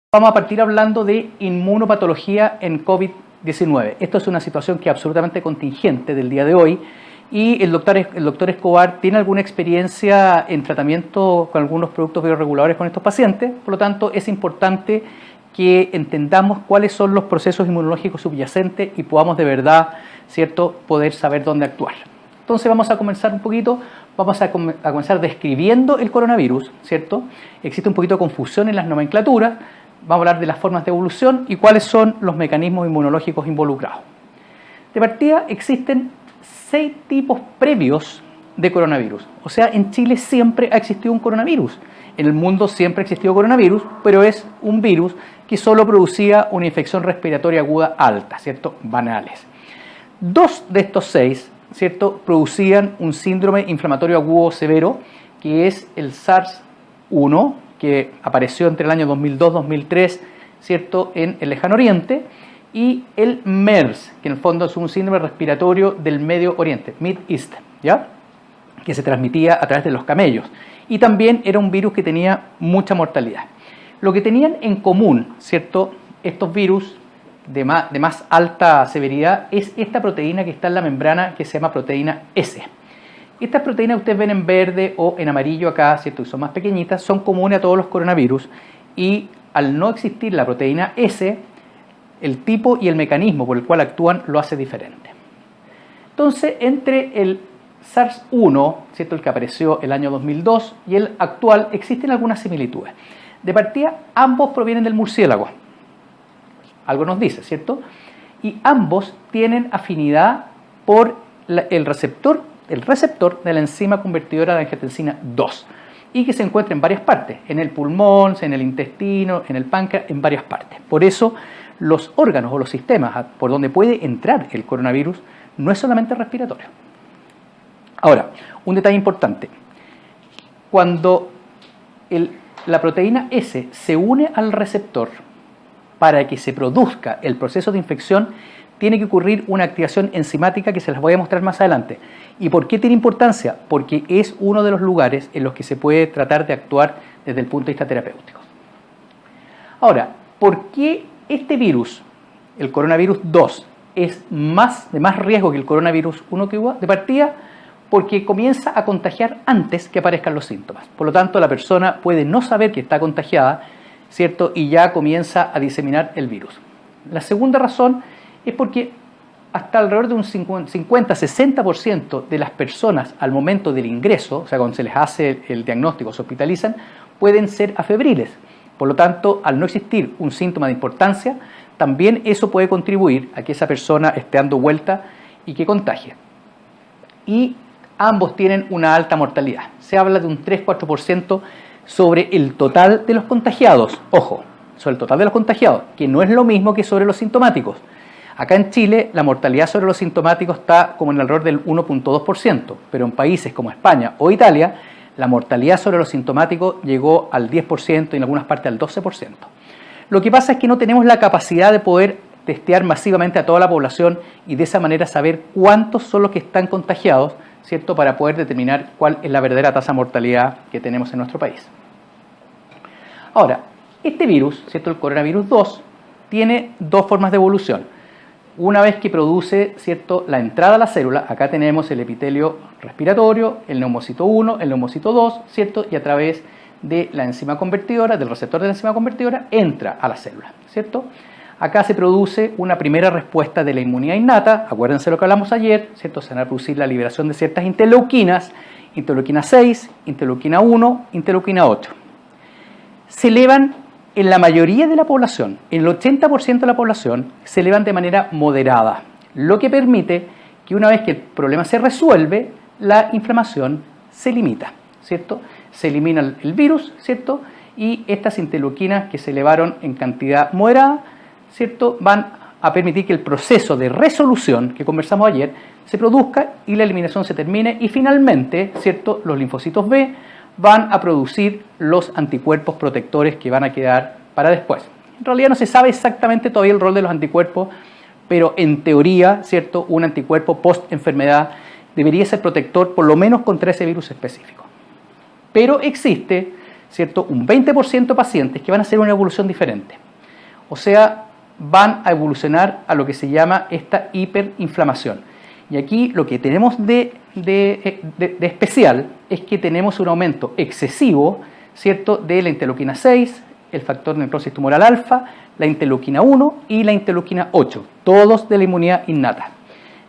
Vamos a partir hablando de inmunopatología en COVID-19. Esto es una situación que es absolutamente contingente del día de hoy y el doctor Escobar tiene alguna experiencia en tratamiento con algunos productos bioreguladores con estos pacientes, por lo tanto es importante que entendamos cuáles son los procesos inmunológicos subyacentes y podamos de verdad, ¿cierto?, poder saber dónde actuar. Entonces vamos a comenzar un poquito, vamos a comenzar describiendo el coronavirus, ¿cierto? Existe un poquito de confusión en las nomenclaturas. Vamos a hablar de las formas de evolución y cuáles son los mecanismos inmunológicos involucrados. De partida existen 6 tipos previos de coronavirus. O sea, en Chile siempre ha existido un coronavirus. En el mundo siempre ha existido coronavirus, pero es un virus que solo producía una infección respiratoria aguda alta, ¿cierto? Banales. 2 de estos 6, ¿cierto?, producían un síndrome inflamatorio agudo severo, que es el SARS-1, que apareció entre el año 2002-2003, ¿cierto?, en el Lejano Oriente, y el MERS, que en el fondo es un síndrome respiratorio del Medio Oriente, Mid East, ¿ya?, que se transmitía a través de los camellos. Y también era un virus que tenía mucha mortalidad. Lo que tenían en común, ¿cierto?, estos virus de más alta severidad es esta proteína que está en la membrana que se llama proteína S. Estas proteínas que ustedes ven en verde o en amarillo acá, ¿cierto?, que son más pequeñitas, son comunes a todos los coronavirus y al no existir la proteína S, el tipo y el mecanismo por el cual actúan lo hace diferente. Entonces, entre el SARS-1, ¿cierto?, el que apareció el año 2002, y el actual, existen algunas similitudes. De partida, ambos provienen del murciélago. Algo nos dice, ¿cierto? Y ambos tienen afinidad por el receptor de la enzima convertidora de angiotensina 2 y que se encuentra en varias partes, en el pulmón, en el intestino, en el páncreas, en varias partes. Por eso, los órganos o los sistemas por donde puede entrar el coronavirus no es solamente respiratorio. Ahora, un detalle importante. Cuando la proteína S se une al receptor para que se produzca el proceso de infección, tiene que ocurrir una activación enzimática que se las voy a mostrar más adelante. ¿Y por qué tiene importancia? Porque es uno de los lugares en los que se puede tratar de actuar desde el punto de vista terapéutico. Ahora, ¿por qué este virus, el coronavirus 2, es de más riesgo que el coronavirus 1 que hubo? De partida, porque comienza a contagiar antes que aparezcan los síntomas. Por lo tanto, la persona puede no saber que está contagiada, ¿cierto?, y ya comienza a diseminar el virus. La segunda razón es porque hasta alrededor de un 50-60% de las personas al momento del ingreso, o sea, cuando se les hace el diagnóstico, se hospitalizan, pueden ser afebriles. Por lo tanto, al no existir un síntoma de importancia, también eso puede contribuir a que esa persona esté dando vuelta y que contagie. Y ambos tienen una alta mortalidad. Se habla de un 3-4% sobre el total de los contagiados. Ojo, sobre el total de los contagiados, que no es lo mismo que sobre los sintomáticos. Acá en Chile la mortalidad sobre los sintomáticos está como en alrededor del 1.2%, pero en países como España o Italia la mortalidad sobre los sintomáticos llegó al 10% y en algunas partes al 12%. Lo que pasa es que no tenemos la capacidad de poder testear masivamente a toda la población y de esa manera saber cuántos son los que están contagiados, ¿cierto?, para poder determinar cuál es la verdadera tasa de mortalidad que tenemos en nuestro país. Ahora, este virus, ¿cierto?, el coronavirus 2, tiene 2 formas de evolución. Una vez que produce, ¿cierto?, la entrada a la célula, acá tenemos el epitelio respiratorio, el neumocito 1, el neumocito 2, ¿cierto?, y a través de la enzima convertidora, del receptor de la enzima convertidora, entra a la célula, ¿cierto? Acá se produce una primera respuesta de la inmunidad innata, acuérdense lo que hablamos ayer, ¿cierto? Se van a producir la liberación de ciertas interleuquinas, interleuquina 6, interleuquina 1, interleuquina 8. Se elevan en la mayoría de la población, en el 80% de la población, se elevan de manera moderada, lo que permite que una vez que el problema se resuelve, la inflamación se limita, ¿cierto? Se elimina el virus, ¿cierto? Y estas interleuquinas que se elevaron en cantidad moderada, ¿cierto?, van a permitir que el proceso de resolución que conversamos ayer se produzca y la eliminación se termine y finalmente, ¿cierto?, los linfocitos B van a producir los anticuerpos protectores que van a quedar para después. En realidad no se sabe exactamente todavía el rol de los anticuerpos, pero en teoría, ¿cierto?, un anticuerpo post-enfermedad debería ser protector por lo menos contra ese virus específico. Pero existe, ¿cierto?, un 20% de pacientes que van a hacer una evolución diferente. O sea, van a evolucionar a lo que se llama esta hiperinflamación. Y aquí lo que tenemos de especial es que tenemos un aumento excesivo, ¿cierto?, de la interleuquina 6, el factor de necrosis tumoral alfa, la interleuquina 1 y la interleuquina 8, todos de la inmunidad innata.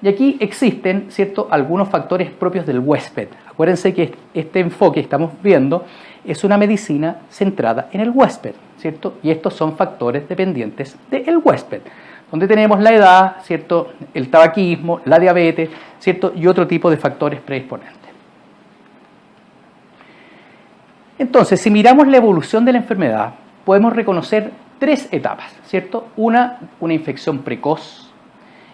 Y aquí existen, ¿cierto?, algunos factores propios del huésped. Acuérdense que este enfoque que estamos viendo es una medicina centrada en el huésped, ¿cierto? Y estos son factores dependientes del huésped, donde tenemos la edad, ¿cierto?, el tabaquismo, la diabetes, ¿cierto?, y otro tipo de factores predisponentes. Entonces, si miramos la evolución de la enfermedad, podemos reconocer tres etapas, ¿cierto? Una infección precoz,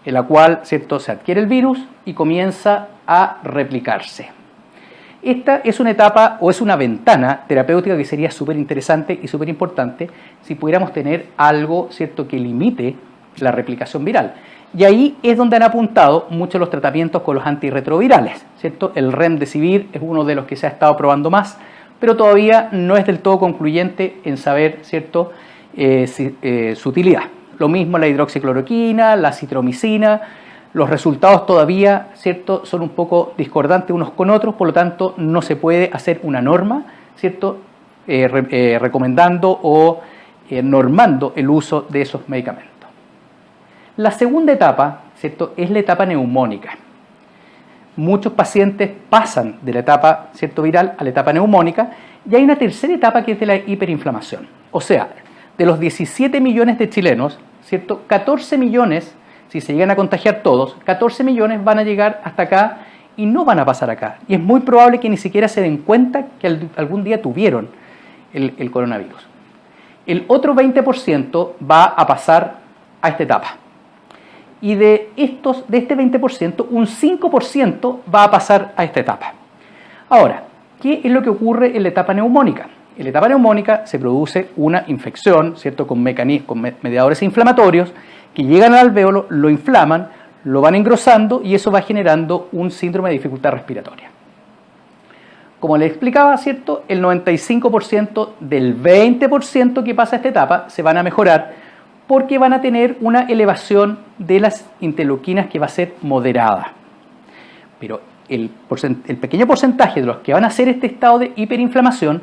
en la cual, ¿cierto?, se adquiere el virus y comienza a replicarse. Esta es una etapa o es una ventana terapéutica que sería súper interesante y súper importante si pudiéramos tener algo, ¿cierto?, que limite la replicación viral. Y ahí es donde han apuntado muchos los tratamientos con los antirretrovirales, ¿cierto? El remdesivir es uno de los que se ha estado probando más, pero todavía no es del todo concluyente en saber, ¿cierto?, su utilidad. Lo mismo la hidroxicloroquina, la citromicina, los resultados todavía, ¿cierto?, son un poco discordantes unos con otros, por lo tanto no se puede hacer una norma, ¿cierto?, recomendando o normando el uso de esos medicamentos. La segunda etapa, ¿cierto?, es la etapa neumónica. Muchos pacientes pasan de la etapa, ¿cierto?, viral a la etapa neumónica, y hay una tercera etapa que es de la hiperinflamación. O sea, de los 17 millones de chilenos, ¿cierto?, 14 millones, si se llegan a contagiar todos, 14 millones van a llegar hasta acá y no van a pasar acá. Y es muy probable que ni siquiera se den cuenta que algún día tuvieron el coronavirus. El otro 20% va a pasar a esta etapa. Y de este 20%, un 5% va a pasar a esta etapa. Ahora, ¿qué es lo que ocurre en la etapa neumónica? En la etapa neumónica se produce una infección, ¿cierto?, con mediadores inflamatorios que llegan al alvéolo, lo inflaman, lo van engrosando y eso va generando un síndrome de dificultad respiratoria. Como les explicaba, ¿cierto?, el 95% del 20% que pasa a esta etapa se van a mejorar porque van a tener una elevación de las interleuquinas que va a ser moderada. Pero el pequeño porcentaje de los que van a hacer este estado de hiperinflamación,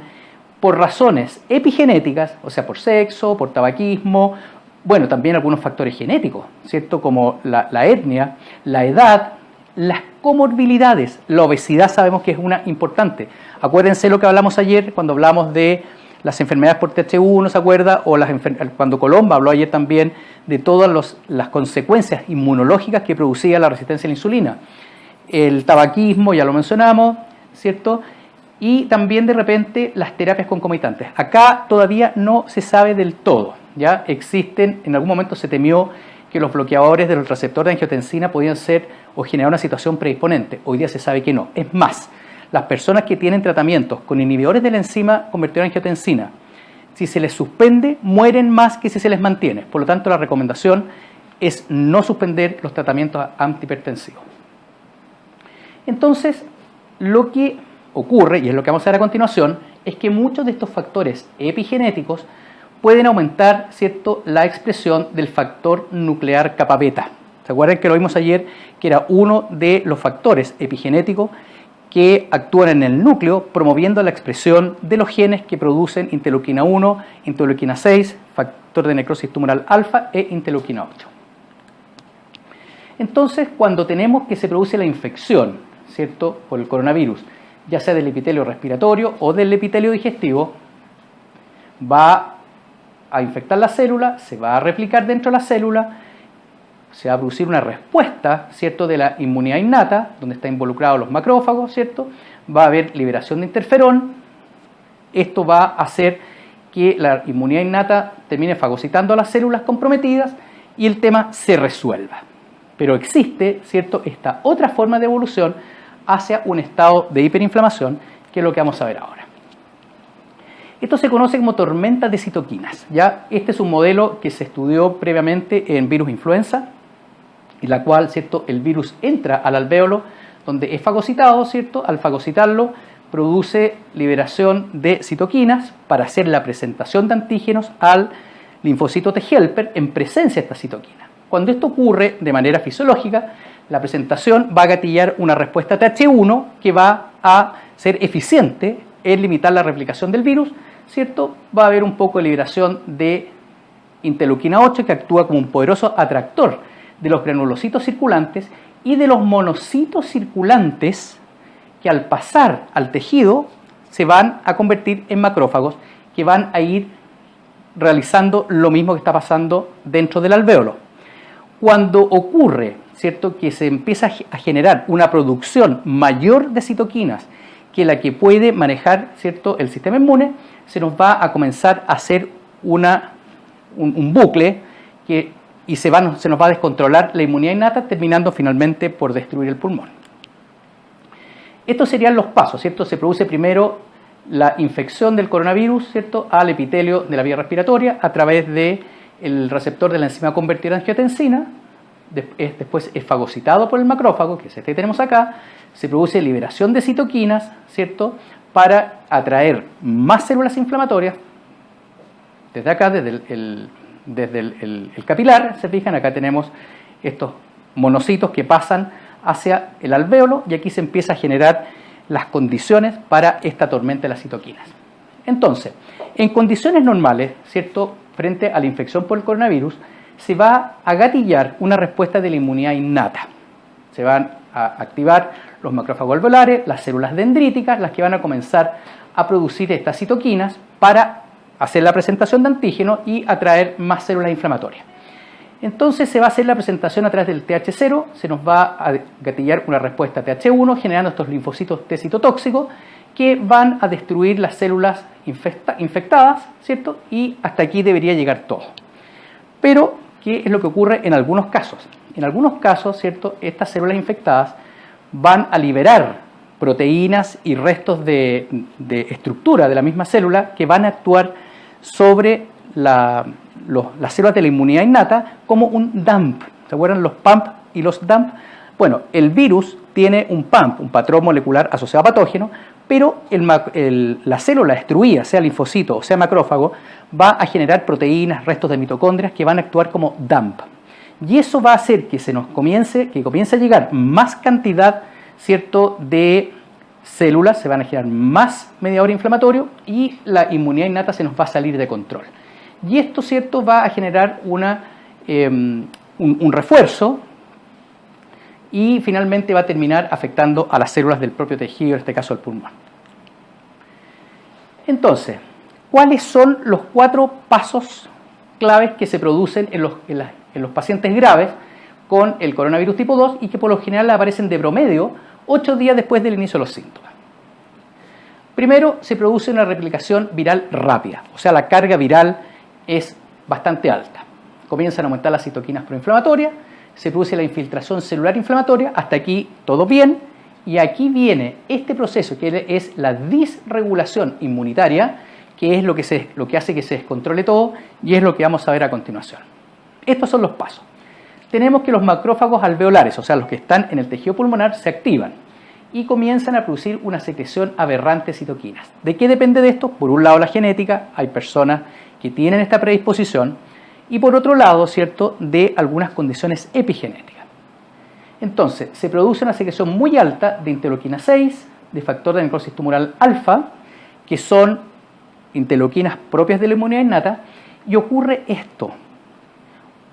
por razones epigenéticas, o sea, por sexo, por tabaquismo, bueno, también algunos factores genéticos, ¿cierto?, como la etnia, la edad, las comorbilidades. La obesidad sabemos que es una importante. Acuérdense lo que hablamos ayer cuando hablamos de las enfermedades por TH1, ¿se acuerda? O cuando Colomba habló ayer también de todas las consecuencias inmunológicas que producía la resistencia a la insulina. El tabaquismo, ya lo mencionamos, ¿cierto?, y también de repente las terapias concomitantes. Acá todavía no se sabe del todo, ¿ya? Existen, en algún momento se temió que los bloqueadores del receptor de angiotensina podían ser o generar una situación predisponente. Hoy día se sabe que no. Es más, las personas que tienen tratamientos con inhibidores de la enzima convertidora de angiotensina, si se les suspende, mueren más que si se les mantiene. Por lo tanto, la recomendación es no suspender los tratamientos antihipertensivos. Entonces, lo que ocurre, y es lo que vamos a ver a continuación, es que muchos de estos factores epigenéticos pueden aumentar, ¿cierto?, la expresión del factor nuclear kappa beta. ¿Se acuerdan que lo vimos ayer? Que era uno de los factores epigenéticos que actúan en el núcleo promoviendo la expresión de los genes que producen interleuquina 1, interleuquina 6, factor de necrosis tumoral alfa e interleuquina 8. Entonces, cuando tenemos que se produce la infección, ¿cierto?, por el coronavirus, ya sea del epitelio respiratorio o del epitelio digestivo, va a infectar la célula, se va a replicar dentro de la célula, se va a producir una respuesta, ¿cierto?, de la inmunidad innata, donde están involucrados los macrófagos, ¿cierto? Va a haber liberación de interferón. Esto va a hacer que la inmunidad innata termine fagocitando a las células comprometidas y el tema se resuelva. Pero existe, ¿cierto?, esta otra forma de evolución hacia un estado de hiperinflamación, que es lo que vamos a ver ahora. Esto se conoce como tormenta de citoquinas, ¿ya? Este es un modelo que se estudió previamente en virus influenza, en la cual, ¿cierto?, el virus entra al alvéolo donde es fagocitado, ¿cierto? Al fagocitarlo produce liberación de citoquinas para hacer la presentación de antígenos al linfocito T helper en presencia de esta citoquina. Cuando esto ocurre de manera fisiológica, la presentación va a gatillar una respuesta TH1 que va a ser eficiente en limitar la replicación del virus, ¿cierto? Va a haber un poco de liberación de interleuquina 8 que actúa como un poderoso atractor de los granulocitos circulantes y de los monocitos circulantes que al pasar al tejido se van a convertir en macrófagos que van a ir realizando lo mismo que está pasando dentro del alvéolo. Cuando ocurre, ¿cierto?, que se empieza a generar una producción mayor de citoquinas que la que puede manejar, ¿cierto?, el sistema inmune, se nos va a comenzar a hacer un bucle y se nos va a descontrolar la inmunidad innata, terminando finalmente por destruir el pulmón. Estos serían los pasos, ¿cierto? Se produce primero la infección del coronavirus, ¿cierto?, al epitelio de la vía respiratoria a través del receptor de la enzima convertida en angiotensina. Después es fagocitado por el macrófago, que es este que tenemos acá. Se produce liberación de citoquinas, ¿cierto?, para atraer más células inflamatorias. Desde acá, desde el capilar, se fijan, acá tenemos estos monocitos que pasan hacia el alvéolo y aquí se empieza a generar las condiciones para esta tormenta de las citoquinas. Entonces, en condiciones normales, ¿cierto?, frente a la infección por el coronavirus, se va a gatillar una respuesta de la inmunidad innata. Se van a activar los macrófagos alveolares, las células dendríticas, las que van a comenzar a producir estas citoquinas para hacer la presentación de antígeno y atraer más células inflamatorias. Entonces se va a hacer la presentación a través del TH0, se nos va a gatillar una respuesta TH1 generando estos linfocitos T citotóxicos que van a destruir las células infectadas, ¿cierto? Y hasta aquí debería llegar todo. Pero, ¿qué es lo que ocurre en algunos casos? En algunos casos, ¿cierto?, estas células infectadas van a liberar proteínas y restos de estructura de la misma célula que van a actuar sobre las células de la inmunidad innata como un dump. ¿Se acuerdan los pump y los dump? Bueno, el virus tiene un pump, un patrón molecular asociado a patógeno, pero la célula destruida, sea linfocito o sea macrófago, va a generar proteínas, restos de mitocondrias que van a actuar como dump. Y eso va a hacer que comience a llegar más cantidad, ¿cierto?, de células, se van a generar más mediador inflamatorio y la inmunidad innata se nos va a salir de control. Y esto, ¿cierto?, va a generar un refuerzo y finalmente va a terminar afectando a las células del propio tejido, en este caso el pulmón. Entonces, ¿cuáles son los 4 pasos claves que se producen en los pacientes graves con el coronavirus tipo 2 y que por lo general aparecen de promedio 8 días después del inicio de los síntomas? Primero, se produce una replicación viral rápida, o sea, la carga viral es bastante alta. Comienzan a aumentar las citoquinas proinflamatorias, se produce la infiltración celular inflamatoria, hasta aquí todo bien, y aquí viene este proceso que es la disregulación inmunitaria, que es lo que hace que se descontrole todo y es lo que vamos a ver a continuación. Estos son los pasos. Tenemos que los macrófagos alveolares, o sea, los que están en el tejido pulmonar, se activan y comienzan a producir una secreción aberrante de citoquinas. ¿De qué depende de esto? Por un lado la genética, hay personas que tienen esta predisposición, y por otro lado, ¿cierto?, de algunas condiciones epigenéticas. Entonces, se produce una secreción muy alta de interleuquina 6, de factor de necrosis tumoral alfa, que son interleuquinas propias de la inmunidad innata, y ocurre esto,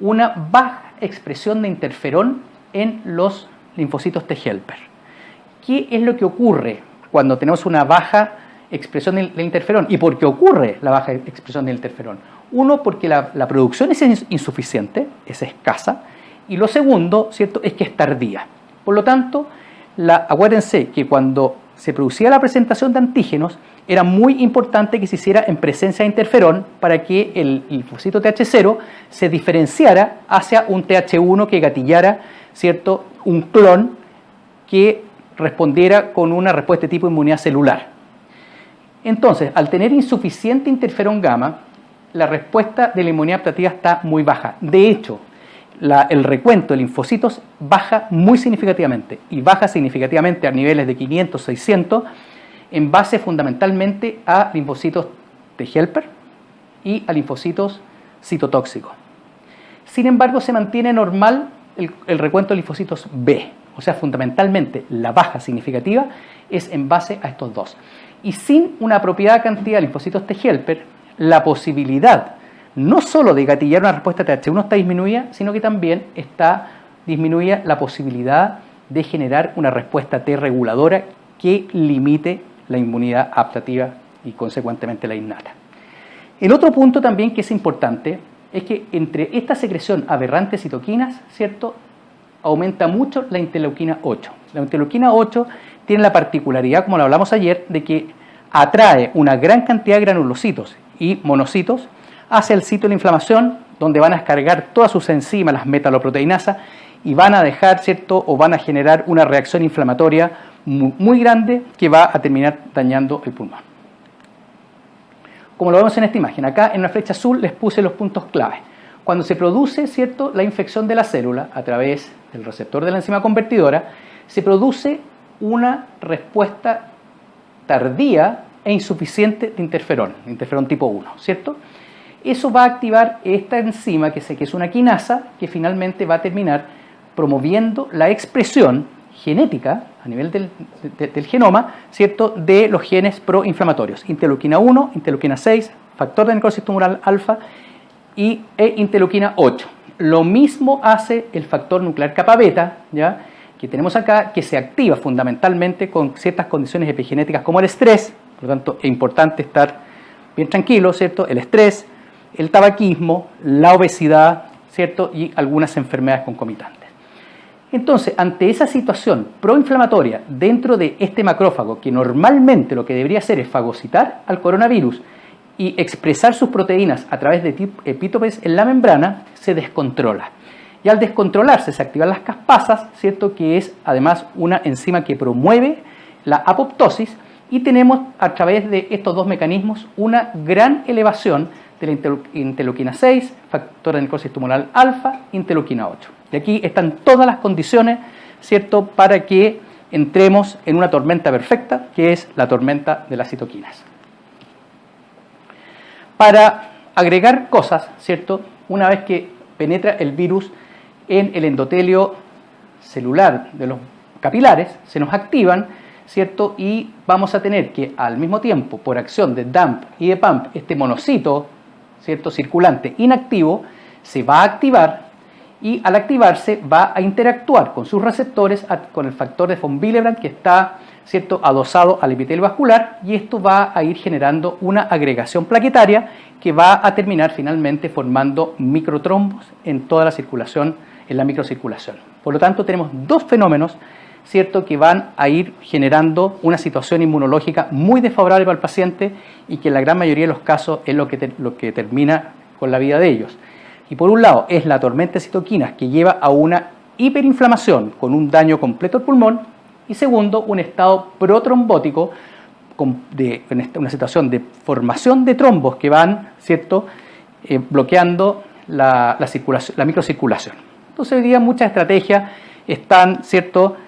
una baja expresión de interferón en los linfocitos T helper. ¿Qué es lo que ocurre cuando tenemos una baja expresión del interferón? ¿Y por qué ocurre la baja expresión del interferón? Uno, porque la producción es insuficiente, es escasa, y lo segundo, ¿cierto?, es que es tardía. Por lo tanto, acuérdense que cuando se producía la presentación de antígenos, era muy importante que se hiciera en presencia de interferón para que el linfocito TH0 se diferenciara hacia un TH1 que gatillara, ¿cierto?, un clon que respondiera con una respuesta de tipo inmunidad celular. Entonces, al tener insuficiente interferón gamma, la respuesta de la inmunidad adaptativa está muy baja. De hecho, el recuento de linfocitos baja muy significativamente, y baja significativamente a niveles de 500, 600, en base fundamentalmente a linfocitos T helper y a linfocitos citotóxicos. Sin embargo, se mantiene normal el recuento de linfocitos B, o sea, fundamentalmente la baja significativa es en base a estos dos. Y sin una apropiada cantidad de linfocitos T helper, la posibilidad no solo de gatillar una respuesta TH1 está disminuida, sino que también está disminuida la posibilidad de generar una respuesta T reguladora que limite la inmunidad adaptativa y consecuentemente la innata. El otro punto también que es importante es que entre esta secreción aberrante de citoquinas, ¿cierto?, aumenta mucho la interleuquina 8. La interleuquina 8 tiene la particularidad, como lo hablamos ayer, de que atrae una gran cantidad de granulocitos y monocitos hacia el sitio de la inflamación, donde van a descargar todas sus enzimas, las metaloproteinasas, y van a dejar, ¿cierto?, o van a generar una reacción inflamatoria muy grande que va a terminar dañando el pulmón. Como lo vemos en esta imagen, acá en una flecha azul les puse los puntos clave. Cuando se produce, ¿cierto?, la infección de la célula a través del receptor de la enzima convertidora, se produce una respuesta tardía e insuficiente de interferón tipo 1, ¿cierto? Eso va a activar esta enzima, que es una quinasa, que finalmente va a terminar promoviendo la expresión genética a nivel del genoma, ¿cierto?, de los genes proinflamatorios, interleuquina 1, interleuquina 6, factor de necrosis tumoral alfa e interleuquina 8. Lo mismo hace el factor nuclear kappa beta, ¿ya?, que tenemos acá, que se activa fundamentalmente con ciertas condiciones epigenéticas como el estrés. Por lo tanto, es importante estar bien tranquilo, ¿cierto?, el estrés, el tabaquismo, la obesidad, ¿cierto?, y algunas enfermedades concomitantes. Entonces, ante esa situación proinflamatoria dentro de este macrófago, que normalmente lo que debería hacer es fagocitar al coronavirus y expresar sus proteínas a través de epítopes en la membrana, se descontrola. Y al descontrolarse se activan las caspasas, ¿cierto?, que es además una enzima que promueve la apoptosis, y tenemos a través de estos dos mecanismos una gran elevación de la interleuquina 6, factor de necrosis tumoral alfa, interleuquina 8. Y aquí están todas las condiciones, ¿cierto?, para que entremos en una tormenta perfecta, que es la tormenta de las citoquinas. Para agregar cosas, ¿cierto?, una vez que penetra el virus en el endotelio celular de los capilares, se nos activan, ¿cierto?, y vamos a tener que al mismo tiempo, por acción de DAMP y de PAMP, este monocito, ¿cierto?, circulante inactivo, se va a activar, y al activarse va a interactuar con sus receptores, con el factor de von Willebrand, que está, ¿cierto?, adosado al epitelio vascular, y esto va a ir generando una agregación plaquetaria que va a terminar finalmente formando microtrombos en toda la circulación, en la microcirculación. Por lo tanto, tenemos dos fenómenos, ¿cierto?, que van a ir generando una situación inmunológica muy desfavorable para el paciente, y que en la gran mayoría de los casos es lo que termina con la vida de ellos. Y por un lado es la tormenta de citoquinas, que lleva a una hiperinflamación con un daño completo al pulmón, y segundo, un estado protrombótico, una situación de formación de trombos que van, ¿cierto?, bloqueando la microcirculación. Entonces hoy día muchas estrategias están, ¿cierto?,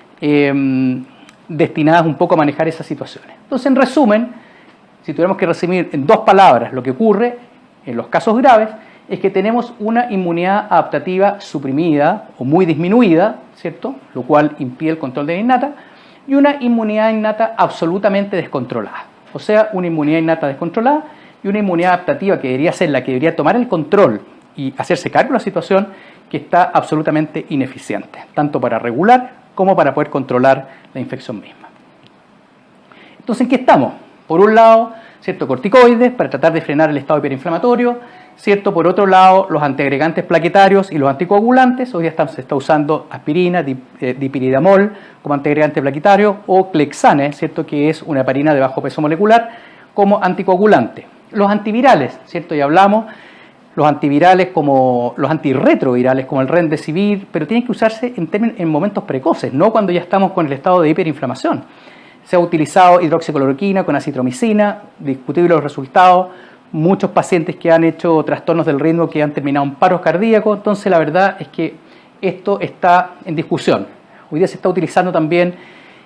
destinadas un poco a manejar esas situaciones. Entonces, en resumen, si tuviéramos que resumir en dos palabras lo que ocurre en los casos graves, es que tenemos una inmunidad adaptativa suprimida o muy disminuida, ¿cierto?, lo cual impide el control de la innata, y una inmunidad innata absolutamente descontrolada. O sea, una inmunidad innata descontrolada y una inmunidad adaptativa que debería ser la que debería tomar el control y hacerse cargo de la situación, que está absolutamente ineficiente, tanto para regular como para poder controlar la infección misma. Entonces, ¿en qué estamos? Por un lado, ¿cierto?, corticoides para tratar de frenar el estado hiperinflamatorio, ¿cierto? Por otro lado, los antiagregantes plaquetarios y los anticoagulantes. Hoy día se está usando aspirina, dipiridamol como antiagregante plaquetario, o Clexane, ¿cierto?, que es una heparina de bajo peso molecular, como anticoagulante. Los antivirales, ¿cierto?, ya hablamos, los antivirales como los antirretrovirales como el Remdesivir, pero tienen que usarse en momentos precoces, no cuando ya estamos con el estado de hiperinflamación. Se ha utilizado hidroxicloroquina con acitromicina, discutibles los resultados, muchos pacientes que han hecho trastornos del ritmo que han terminado en paros cardíacos. Entonces la verdad es que esto está en discusión. Hoy día se está utilizando también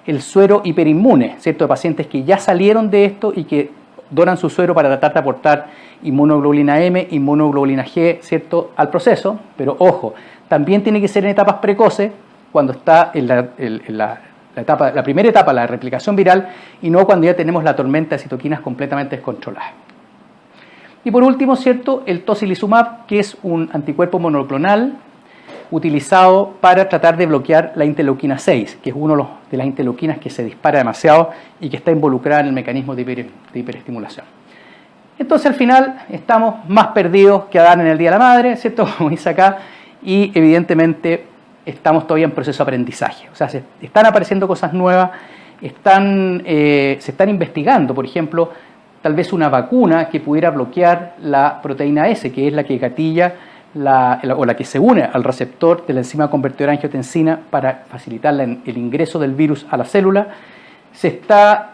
el suero hiperinmune, ¿cierto?, de pacientes que ya salieron de esto y que donan su suero para tratar de aportar inmunoglobulina M, inmunoglobulina G, ¿cierto?, al proceso. Pero ojo, también tiene que ser en etapas precoces, cuando está en la primera etapa, la replicación viral, y no cuando ya tenemos la tormenta de citoquinas completamente descontrolada. Y por último, ¿cierto?, el tocilizumab, que es un anticuerpo monoclonal utilizado para tratar de bloquear la interleuquina 6, que es una de las interleuquinas que se dispara demasiado y que está involucrada en el mecanismo de hiperestimulación. Entonces, al final, estamos más perdidos que Adán en el Día de la Madre, ¿cierto?, como dice acá, y evidentemente estamos todavía en proceso de aprendizaje. O sea, se están apareciendo cosas nuevas, se están investigando, por ejemplo, tal vez una vacuna que pudiera bloquear la proteína S, que es la que gatilla o la que se une al receptor de la enzima convertidora de angiotensina para facilitar el ingreso del virus a la célula. Se está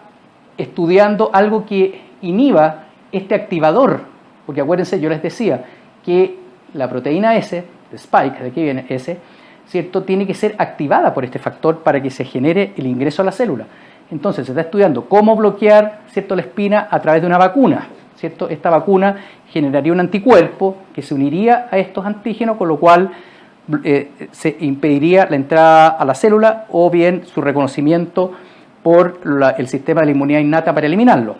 estudiando algo que inhiba este activador, porque acuérdense, yo les decía que la proteína S, de Spike, de aquí viene S, ¿cierto?, tiene que ser activada por este factor para que se genere el ingreso a la célula. Entonces se está estudiando cómo bloquear, ¿cierto?, la espina a través de una vacuna, ¿cierto? Esta vacuna generaría un anticuerpo que se uniría a estos antígenos, con lo cual se impediría la entrada a la célula o bien su reconocimiento por el sistema de la inmunidad innata para eliminarlo.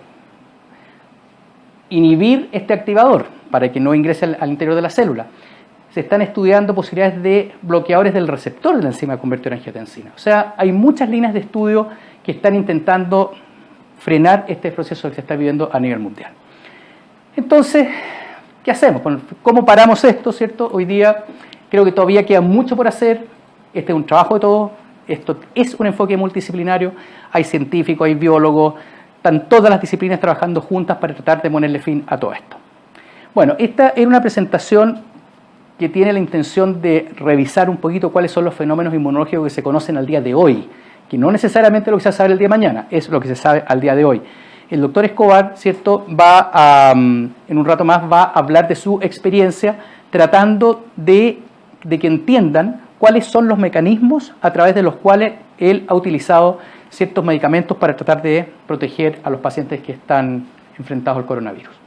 Inhibir este activador para que no ingrese al interior de la célula. Se están estudiando posibilidades de bloqueadores del receptor de la enzima convertidora de angiotensina. O sea, hay muchas líneas de estudio que están intentando frenar este proceso que se está viviendo a nivel mundial. Entonces, ¿qué hacemos? ¿Cómo paramos esto, cierto? Hoy día creo que todavía queda mucho por hacer. Este es un trabajo de todos. Esto es un enfoque multidisciplinario. Hay científicos, hay biólogos, están todas las disciplinas trabajando juntas para tratar de ponerle fin a todo esto. Bueno, esta era una presentación que tiene la intención de revisar un poquito cuáles son los fenómenos inmunológicos que se conocen al día de hoy, que no necesariamente lo que se sabe el día de mañana, es lo que se sabe al día de hoy. El doctor Escobar, ¿cierto?, en un rato más va a hablar de su experiencia tratando de que entiendan cuáles son los mecanismos a través de los cuales él ha utilizado ciertos medicamentos para tratar de proteger a los pacientes que están enfrentados al coronavirus.